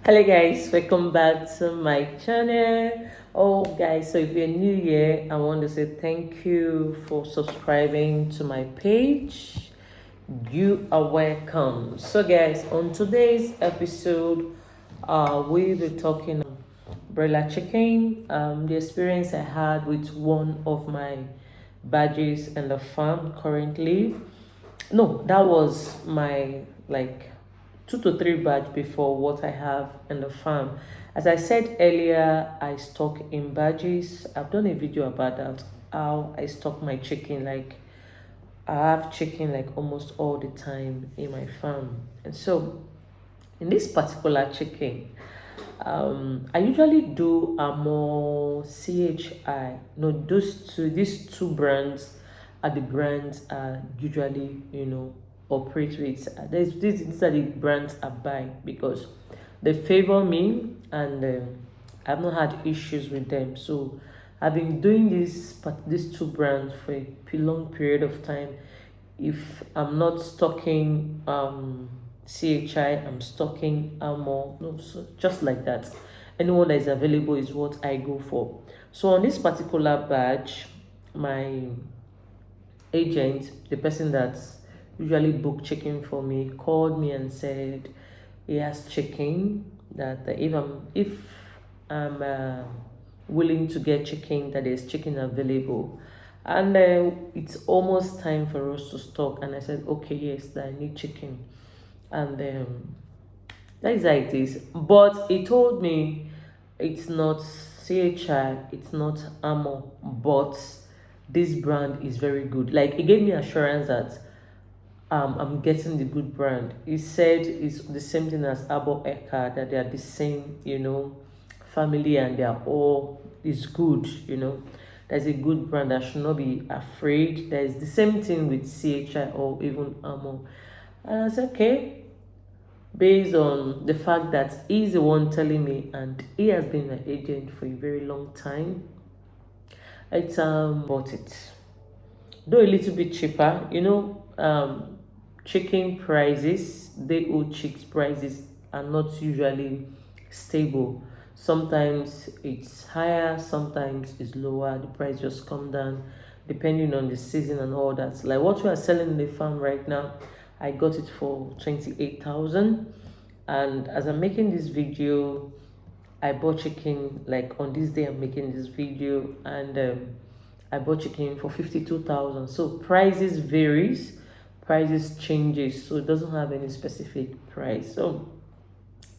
Hello guys, welcome back to my channel. Oh guys, so if you're new here, I want to say thank you for subscribing to my page. You are welcome. So guys, on today's episode, we'll be talking broiler chicken, the experience I had with one of my badges in the farm currently. No, that was my like 2 to 3 batch before what I have in the farm. As I said earlier, I stock in badges. I've done a video about that, how I stock my chicken. Like I have chicken like almost all the time in my farm. And so in this particular chicken, I usually do a more CHI. No, these two brands are the brands I usually operate with. These are the brands I buy because they favor me, and I've not had issues with them. So I've been doing these two brands for a long period of time. If I'm not stocking CHI, I'm stocking Ammo. No, so just like that. Anyone that is available is what I go for. So on this particular batch, my agent, the person that usually book chicken for me, called me and said he has chicken, that if I'm willing to get chicken, that there's chicken available. And it's almost time for us to stock. And I said, okay, yes, that I need chicken. And that is how it is. But he told me it's not CHI, it's not Ammo, but this brand is very good. Like, he gave me assurance that I'm getting the good brand. He said it's the same thing as Abo Eka, that they are the same, family, and they are all is good. There's a good brand. I should not be afraid. There's the same thing with CHI or even Amo. And I said, okay, based on the fact that he's the one telling me, and he has been my agent for a very long time, it's bought it. Though a little bit cheaper, chicken prices, day old chicks prices are not usually stable. Sometimes it's higher, sometimes it's lower. The price just come down depending on the season and all that. Like what we are selling in the farm right now, I got it for 28,000. And as I'm making this video, I bought chicken like on this day I'm making this video, and I bought chicken for 52,000. So prices varies, prices changes, so it doesn't have any specific price. So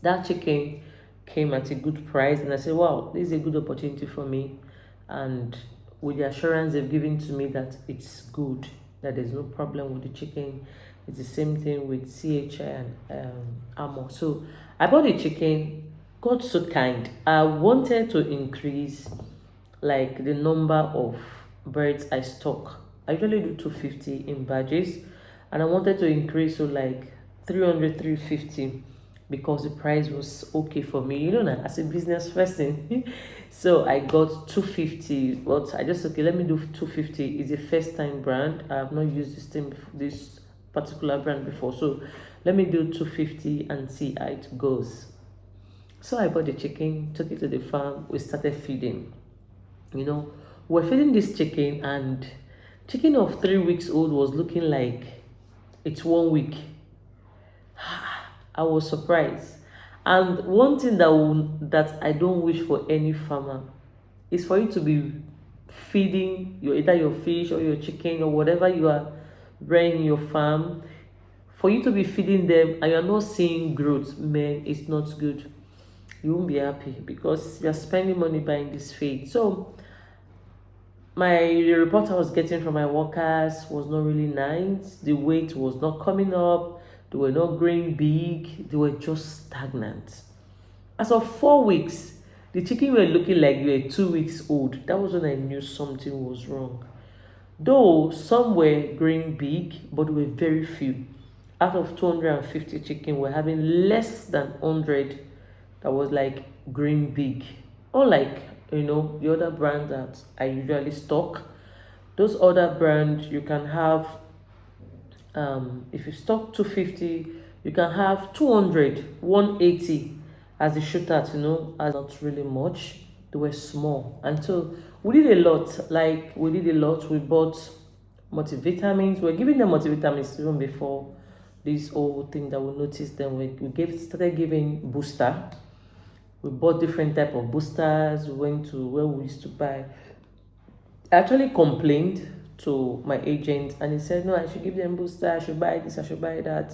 that chicken came at a good price, and I said, wow, this is a good opportunity for me. And with the assurance they've given to me that it's good, that there's no problem with the chicken, it's the same thing with CHI and Ammo. So I bought the chicken. God so kind. I wanted to increase like the number of birds I stock. I usually do 250 in batches, and I wanted to increase to like 300, 350, because the price was okay for me, as a business person. So I got 250, but I just, okay, let me do 250. It's a first time brand. I have not used this particular brand before, so let me do 250 and see how it goes. So I bought the chicken, took it to the farm, we started feeding. We're feeding this chicken, and chicken of 3 weeks old was looking like it's 1 week. I was surprised. And one thing that I don't wish for any farmer is for you to be feeding either your fish or your chicken or whatever you are rearing in your farm, for you to be feeding them and you're not seeing growth. Man, it's not good. You won't be happy because you're spending money buying this feed. So the report I was getting from my workers was not really nice. The weight was not coming up. They were not growing big. They were just stagnant. As of 4 weeks, the chicken were looking like they were 2 weeks old. That was when I knew something was wrong. Though some were growing big, but there were very few. Out of 250 chicken, we're having less than 100 that was like growing big. Unlike, the other brand that I usually stock. Those other brands, you can have, if you stock 250, you can have 200, 180, as the shooters, as not really much. They were small. And so we did a lot. Like we did a lot. We bought multivitamins. We are giving them multivitamins even before this whole thing that we noticed. Then we started giving booster. We bought different type of boosters. We went to where we used to buy. I actually complained to my agent and he said, no, I should give them booster, I should buy this, I should buy that.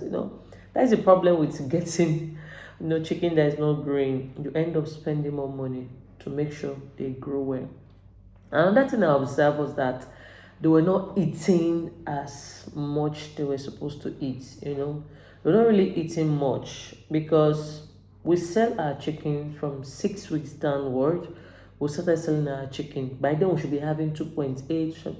That is the problem with getting, chicken that is not growing. You end up spending more money to make sure they grow well. Another thing I observed was that they were not eating as much they were supposed to eat. They're not really eating much because we sell our chicken from 6 weeks downward. We started selling our chicken. By then we should be having 2.8,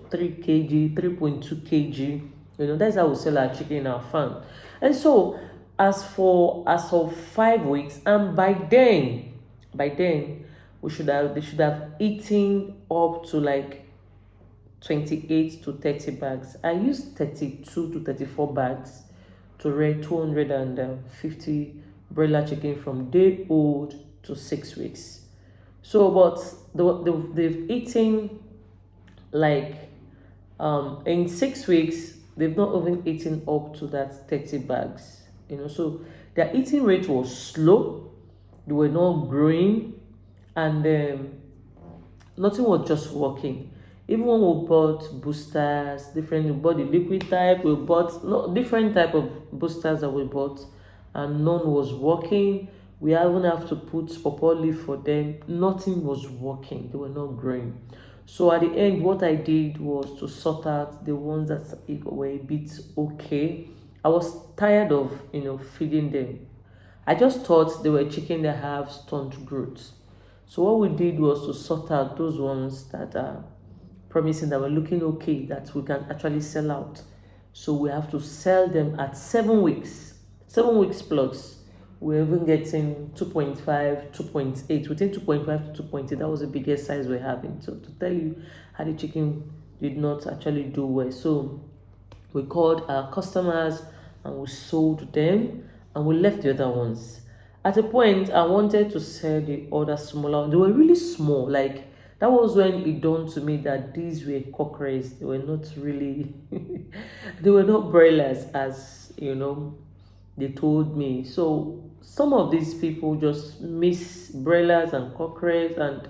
3 kg, 3.2 kg. That's how we sell our chicken in our farm. And so as of 5 weeks, and by then they should have eaten up to like 28 to 30 bags. I used 32 to 34 bags to rear 250 broiler chicken from day old to 6 weeks. So, but they've eaten like in 6 weeks, they've not even eaten up to that 30 bags. So their eating rate was slow, they were not growing, and nothing was just working. Even when we bought boosters, we bought the liquid type, we bought no different type of boosters that we bought, and none was working. We even have to put pawpaw leaf for them. Nothing was working. They were not growing. So at the end, what I did was to sort out the ones that were a bit okay. I was tired of feeding them. I just thought they were chicken that have stunt growth. So what we did was to sort out those ones that are promising, that were looking okay, that we can actually sell out. So we have to sell them at 7 weeks. 7 weeks plus. We're even getting 2.5, 2.8. Within 2.5 to 2.8, that was the biggest size we're having. So to tell you how the chicken did not actually do well. So we called our customers and we sold them and we left the other ones. At a point, I wanted to sell the other smaller. They were really small. Like, that was when it dawned to me that these were cockerels. They were not really, they were not broilers as, they told me. So some of these people just miss broilers and cockerels, and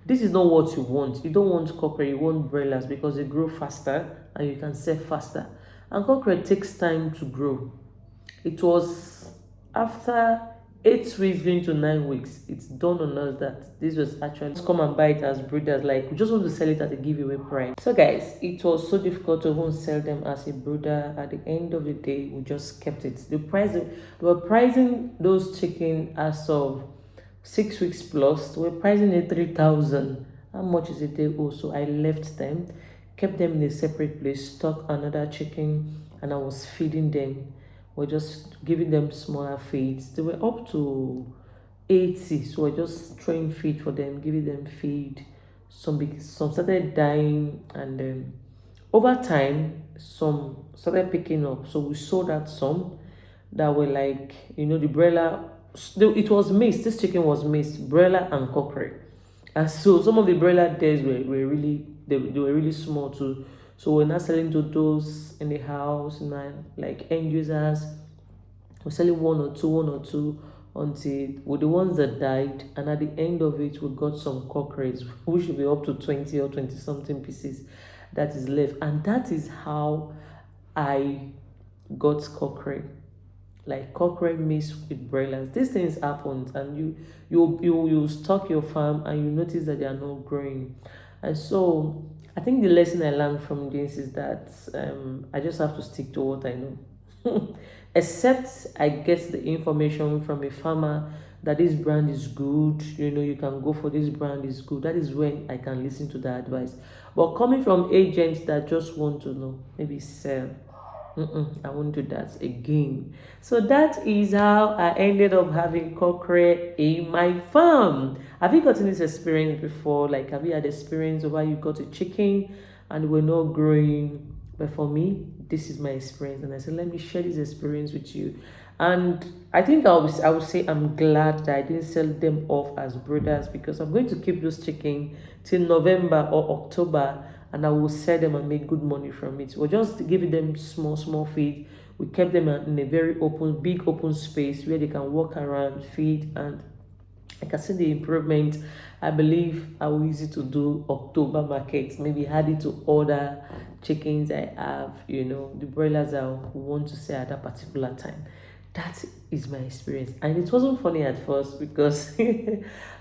this is not what you want. You don't want cockerel, you want broilers because they grow faster and you can sell faster. And cockerel takes time to grow. It was after 8 weeks going to 9 weeks, it's dawned on us that this was actually come and buy it as breeders. Like, we just want to sell it at a giveaway price. So guys, it was so difficult to even sell them as a brooder. At the end of the day, we just kept it. They were pricing those chicken as of 6 weeks plus. They were pricing it 3,000. How much is it they owe? So I left them, kept them in a separate place, stock another chicken, and I was feeding them. We're just giving them smaller feeds. They were up to 80, so we're just throwing feed for them, giving them feed. Some started dying, and over time, some started picking up. So we sold out some that were like, the broiler. It was mixed. This chicken was mixed, broiler and cockerel. And so some of the broiler days were really, they were really small too. So we're not selling to those in the house, like end users. We're selling one or two until with the ones that died. And at the end of it, we got some cockerels, which should be up to 20 or 20 something pieces that is left. And that is how I got cockerel. Like cockerel mixed with broilers. These things happen, and you stock your farm and you notice that they are not growing. And so I think the lesson I learned from this is that I just have to stick to what I know. Except I get the information from a farmer that this brand is good, you can go for this brand is good. That is when I can listen to the advice. But coming from agents that just want to know, maybe sell, I won't do that again. So that is how I ended up having cockerel in my farm. Have you gotten this experience before? Like, have you had experience of how you got a chicken and we're not growing? But for me, this is my experience, and I said, let me share this experience with you. And I think I would say I'm glad that I didn't sell them off as brothers, because I'm going to keep those chicken till November or October, and I will sell them and make good money from it. We're just giving them small feed. We kept them in a very big open space where they can walk around, feed, and I can see the improvement. I believe I will use it to do October markets, maybe add it to other chickens I have, the broilers I want to sell at that particular time. That is my experience. And it wasn't funny at first, because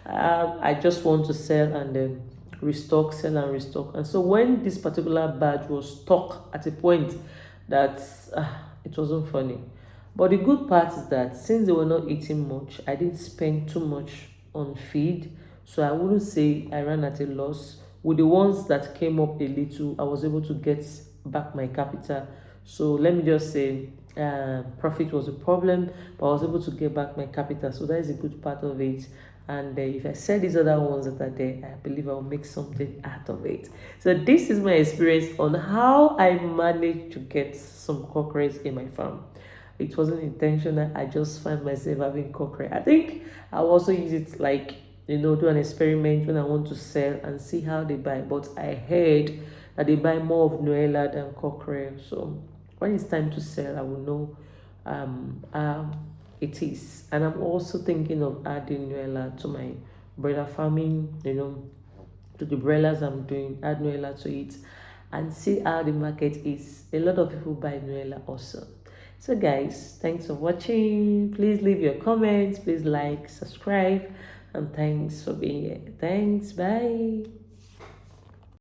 I just want to sell and then restock, sell and restock. And so when this particular batch was stuck at a point that it wasn't funny. But the good part is that since they were not eating much, I didn't spend too much on feed. So I wouldn't say I ran at a loss. With the ones that came up a little, I was able to get back my capital. So let me just say, profit was a problem, but I was able to get back my capital. So that is a good part of it. And if I sell these other ones that are there, I believe I'll make something out of it. So this is my experience on how I managed to get some cockerels in my farm. It wasn't intentional. I just find myself having cockerel. I think I'll also use it like, do an experiment when I want to sell and see how they buy. But I heard that they buy more of Noella than cockerel. So when it's time to sell, I will know it is. And I'm also thinking of adding Noella to my broiler farming, to the broilers I'm doing, add Noella to it and see how the market is. A lot of people buy Noella also. So guys, thanks for watching. Please leave your comments, please like, subscribe, and thanks for being here. Thanks, bye.